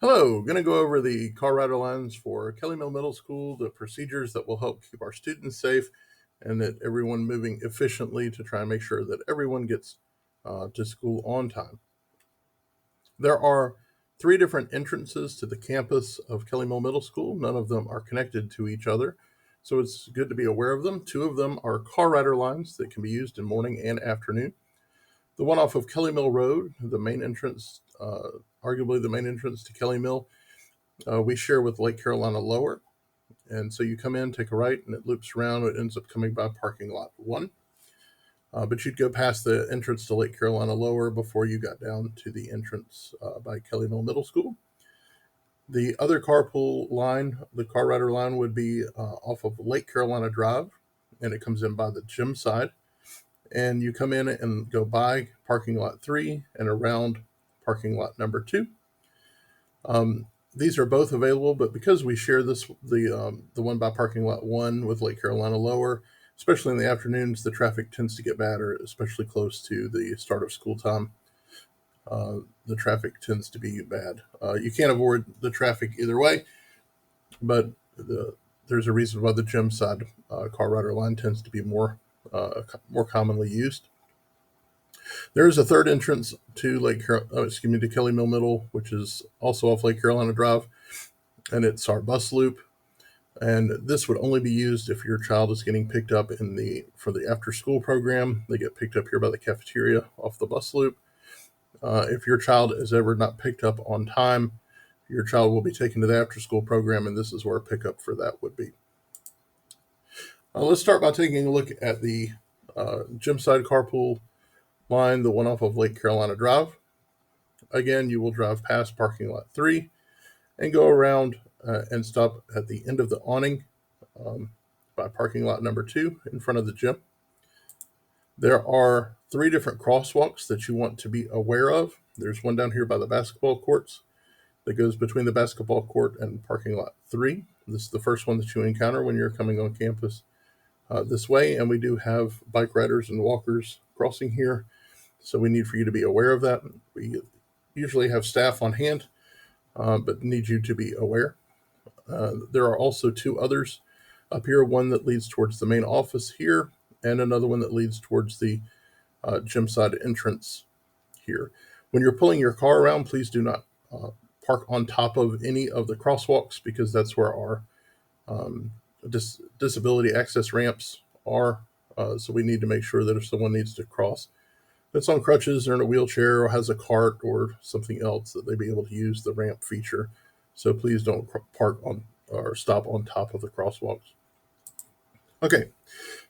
Hello, going to go over the car rider lines for Kelly Mill Middle School, the procedures that will help keep our students safe and that everyone moving efficiently to try and make sure that everyone gets to school on time. There are three different entrances to the campus of Kelly Mill Middle School. None of them are connected to each other, so it's good to be aware of them. Two of them are car rider lines that can be used in morning and afternoon. The one off of Kelly Mill Road, the main entrance, arguably the main entrance to Kelly Mill, we share with Lake Carolina Lower. And so you come in, take a right, and it loops around. It ends up coming by parking lot one. But you'd go past the entrance to Lake Carolina Lower before you got down to the entrance by Kelly Mill Middle School. The other carpool line, the car rider line, would be off of Lake Carolina Drive, and it comes in by the gym side. And you come in and go by parking lot three and around parking lot number two. These are both available, but because we share the one by parking lot one with Lake Carolina Lower, especially in the afternoons, the traffic tends to get bad, or especially close to the start of school time. The traffic tends to be bad. You can't avoid the traffic either way, but there's a reason why the gym side car rider line tends to be more commonly used. There is a third entrance to to Kelly Mill Middle, which is also off Lake Carolina Drive, and it's our bus loop. And this would only be used if your child is getting picked up for the after school program. They get picked up here by the cafeteria off the bus loop. If your child is ever not picked up on time, your child will be taken to the after school program, and this is where pickup for that would be. Let's start by taking a look at the gym side carpool line, the one off of Lake Carolina Drive. Again, you will drive past parking lot three and go around and stop at the end of the awning by parking lot number two in front of the gym. There are three different crosswalks that you want to be aware of. There's one down here by the basketball courts that goes between the basketball court and parking lot three. This is the first one that you encounter when you're coming on campus this way, and we do have bike riders and walkers crossing here, so we need for you to be aware of that. We usually have staff on hand, but need you to be aware. There are also two others up here, one that leads towards the main office here, and another one that leads towards the gym side entrance here. When you're pulling your car around, please do not park on top of any of the crosswalks, because that's where our disability access ramps are. So we need to make sure that if someone needs to cross that's on crutches or in a wheelchair or has a cart or something else, that they be able to use the ramp feature. So please don't park on or stop on top of the crosswalks. Okay,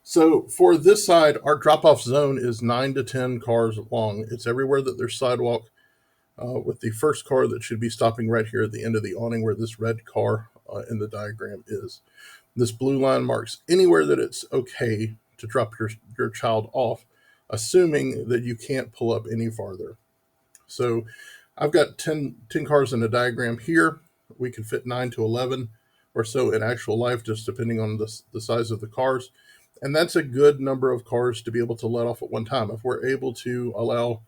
so for this side, our drop-off zone is 9 to 10 cars long. It's everywhere that there's sidewalk, with the first car that should be stopping right here at the end of the awning where this red car in the diagram is. This blue line marks anywhere that it's okay to drop your child off, assuming that you can't pull up any farther. So I've got 10 cars in the diagram here. We can fit 9 to 11 or so in actual life, just depending on the size of the cars. And that's a good number of cars to be able to let off at one time. If we're able to allow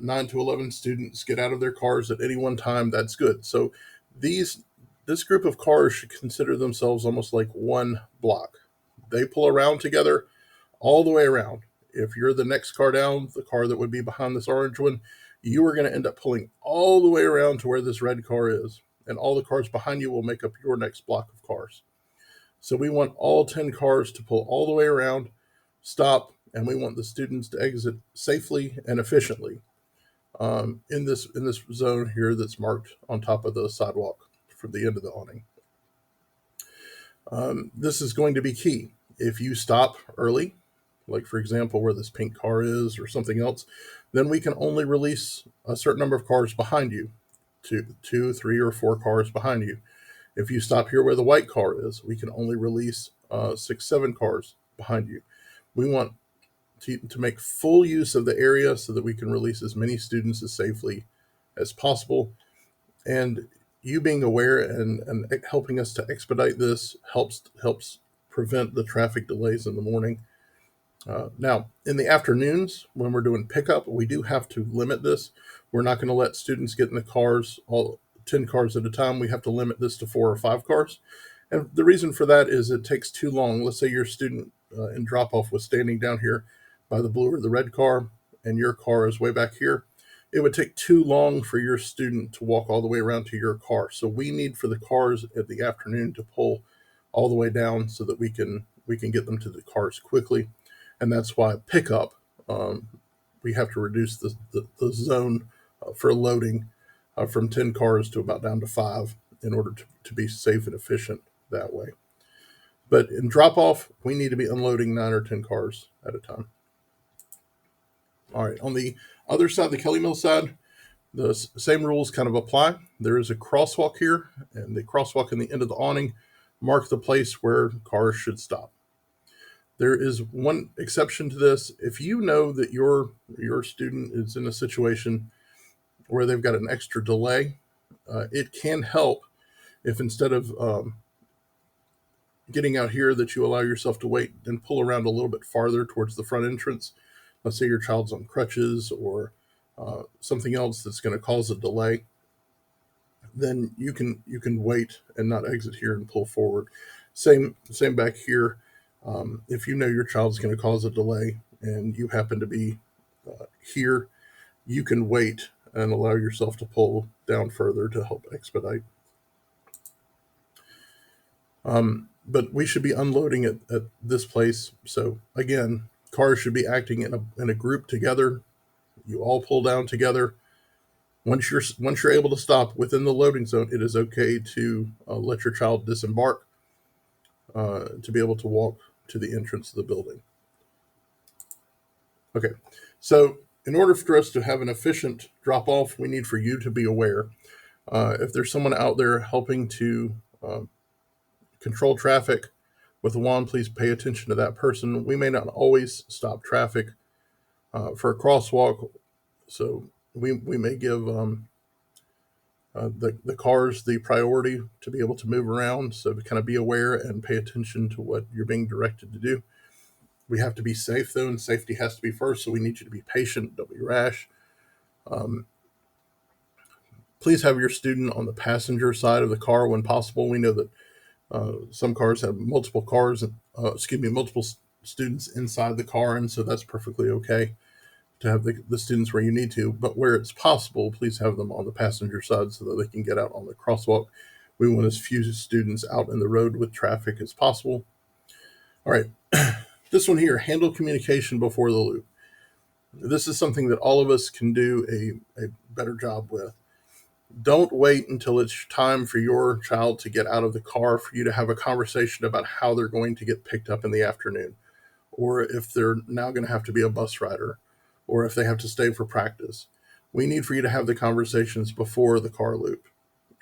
9 to 11 students get out of their cars at any one time, that's good. So this group of cars should consider themselves almost like one block. They pull around together all the way around. If you're the next car down, the car that would be behind this orange one, you are going to end up pulling all the way around to where this red car is, and all the cars behind you will make up your next block of cars. So we want all 10 cars to pull all the way around, stop, and we want the students to exit safely and efficiently in this zone here that's marked on top of the sidewalk from the end of the awning. This is going to be key. If you stop early, like for example where this pink car is or something else, then we can only release a certain number of cars behind you, two, 3, or 4 cars behind you. If you stop here where the white car is, we can only release 6, 7 cars behind you. We want to make full use of the area so that we can release as many students as safely as possible. And you being aware and helping us to expedite this helps prevent the traffic delays in the morning. Now, in the afternoons, when we're doing pickup, we do have to limit this. We're not going to let students get in the cars 10 cars at a time. We have to limit this to 4 or 5 cars. And the reason for that is it takes too long. Let's say your student in drop off was standing down here by the blue or the red car, and your car is way back here. It would take too long for your student to walk all the way around to your car. So we need for the cars at the afternoon to pull all the way down so that we can get them to the cars quickly. And that's why pickup, we have to reduce the zone for loading from 10 cars to about down to 5 in order to be safe and efficient that way. But in drop off, we need to be unloading 9 or 10 cars at a time. All right, on the other side, the Kelly Mill side, the same rules kind of apply. There is a crosswalk here, and the crosswalk in the end of the awning mark the place where cars should stop. There is one exception to this. If you know that your student is in a situation where they've got an extra delay, it can help if instead of getting out here that you allow yourself to wait and pull around a little bit farther towards the front entrance. Let's say your child's on crutches or something else that's going to cause a delay. Then you can wait and not exit here and pull forward. Same back here. If you know your child's going to cause a delay and you happen to be here, you can wait and allow yourself to pull down further to help expedite. But we should be unloading at this place. So again, cars should be acting in a group together. You all pull down together. Once you're able to stop within the loading zone, it is okay to let your child disembark to be able to walk to the entrance of the building. Okay, so in order for us to have an efficient drop-off, we need for you to be aware. If there's someone out there helping to control traffic with a wand, please pay attention to that person. We may not always stop traffic for a crosswalk, so we may give the cars the priority to be able to move around. So to kind of be aware and pay attention to what you're being directed to do. We have to be safe though, and safety has to be first. So we need you to be patient, don't be rash. Please have your student on the passenger side of the car when possible. We know that some cars have multiple students inside the car, and so that's perfectly okay to have the students where you need to. But where it's possible, please have them on the passenger side so that they can get out on the crosswalk. We want as few students out in the road with traffic as possible. All right, this one here, handle communication before the loop. This is something that all of us can do a better job with. Don't wait until it's time for your child to get out of the car for you to have a conversation about how they're going to get picked up in the afternoon, or if they're now going to have to be a bus rider, or if they have to stay for practice. We need for you to have the conversations before the car loop.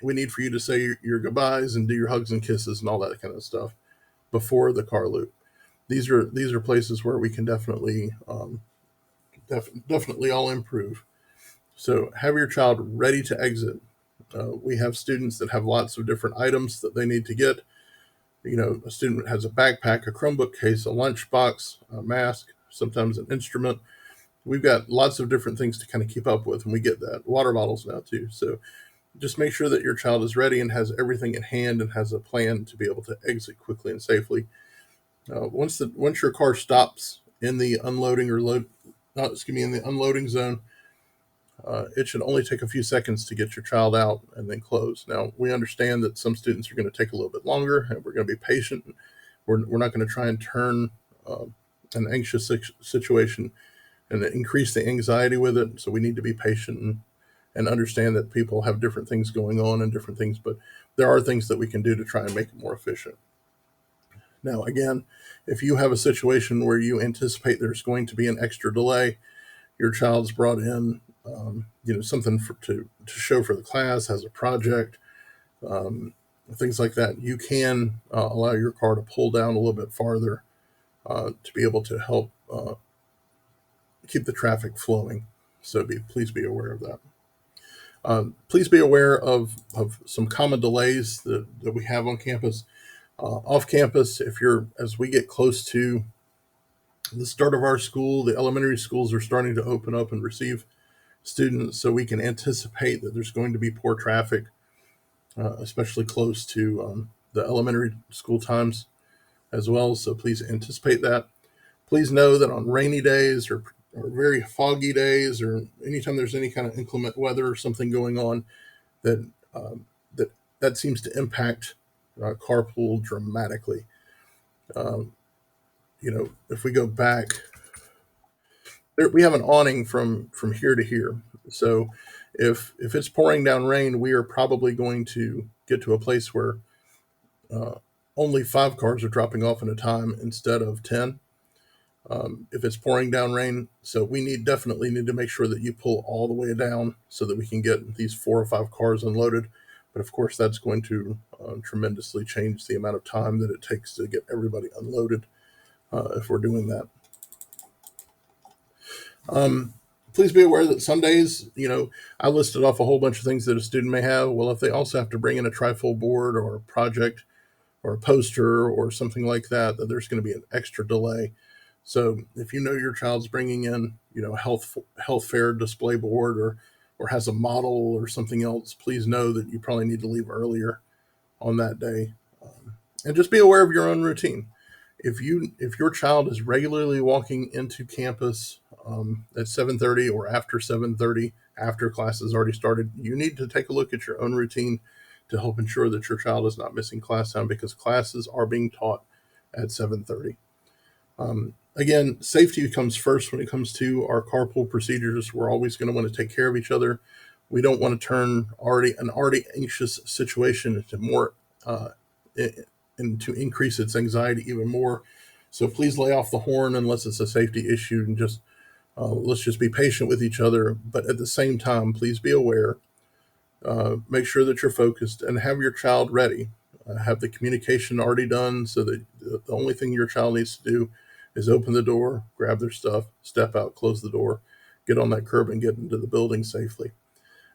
We need for you to say your goodbyes and do your hugs and kisses and all that kind of stuff before the car loop. These are places where we can definitely all improve. So have your child ready to exit. We have students that have lots of different items that they need to get. You know, a student has a backpack, a Chromebook case, a lunchbox, a mask, sometimes an instrument. We've got lots of different things to kind of keep up with, and we get that. Water bottles now too. So just make sure that your child is ready and has everything at hand and has a plan to be able to exit quickly and safely. Once your car stops in the unloading zone, it should only take a few seconds to get your child out and then close. Now, we understand that some students are going to take a little bit longer, and we're going to be patient. We're not going to try and turn an anxious situation and increase the anxiety with it. So we need to be patient and understand that people have different things going on and different things, but there are things that we can do to try and make it more efficient. Now, again, if you have a situation where you anticipate there's going to be an extra delay, your child's brought in something to show for the class, has a project, things like that, you can allow your car to pull down a little bit farther to be able to help keep the traffic flowing. So please be aware of that. Please be aware of some common delays that we have on campus. Off campus, as we get close to the start of our school, the elementary schools are starting to open up and receive students, so we can anticipate that there's going to be poor traffic. especially close to the elementary school times as well. So please anticipate that. Please know that on rainy days or very foggy days or anytime there's any kind of inclement weather or something going on, that that that seems to impact carpool dramatically. Um, if we go back, we have an awning from here to here. So if it's pouring down rain, we are probably going to get to a place where uh, only 5 cars are dropping off at a time instead of 10. If it's pouring down rain, so we definitely need to make sure that you pull all the way down so that we can get these 4 or 5 cars unloaded. But of course, that's going to tremendously change the amount of time that it takes to get everybody unloaded if we're doing that. Um, Please be aware that some days, I listed off a whole bunch of things that a student may have. Well, if they also have to bring in a trifold board or a project or a poster or something like that, that there's going to be an extra delay. So if you know your child's bringing in, health fair display board or has a model or something else, please know that you probably need to leave earlier on that day. And just be aware of your own routine. If your child is regularly walking into campus at 7:30 or after 7:30, after class has already started, you need to take a look at your own routine to help ensure that your child is not missing class time because classes are being taught at 7:30. Again, safety comes first when it comes to our carpool procedures. We're always going to want to take care of each other. We don't want to turn an already anxious situation into more uh, and to increase its anxiety even more. So please lay off the horn unless it's a safety issue and just let's just be patient with each other. But at the same time, please be aware. Make sure that you're focused and have your child ready. Have the communication already done so that the only thing your child needs to do is open the door, grab their stuff, step out, close the door, get on that curb, and get into the building safely.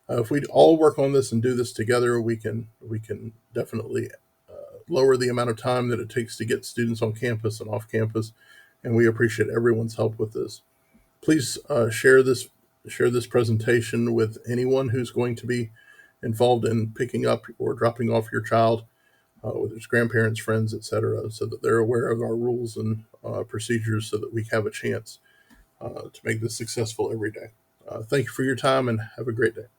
If we all work on this and do this together, we can definitely lower the amount of time that it takes to get students on campus and off campus, and we appreciate everyone's help with this. Please share this presentation with anyone who's going to be involved in picking up or dropping off your child, whether it's grandparents, friends, etc., so that they're aware of our rules and procedures, so that we have a chance to make this successful every day. Thank you for your time and have a great day.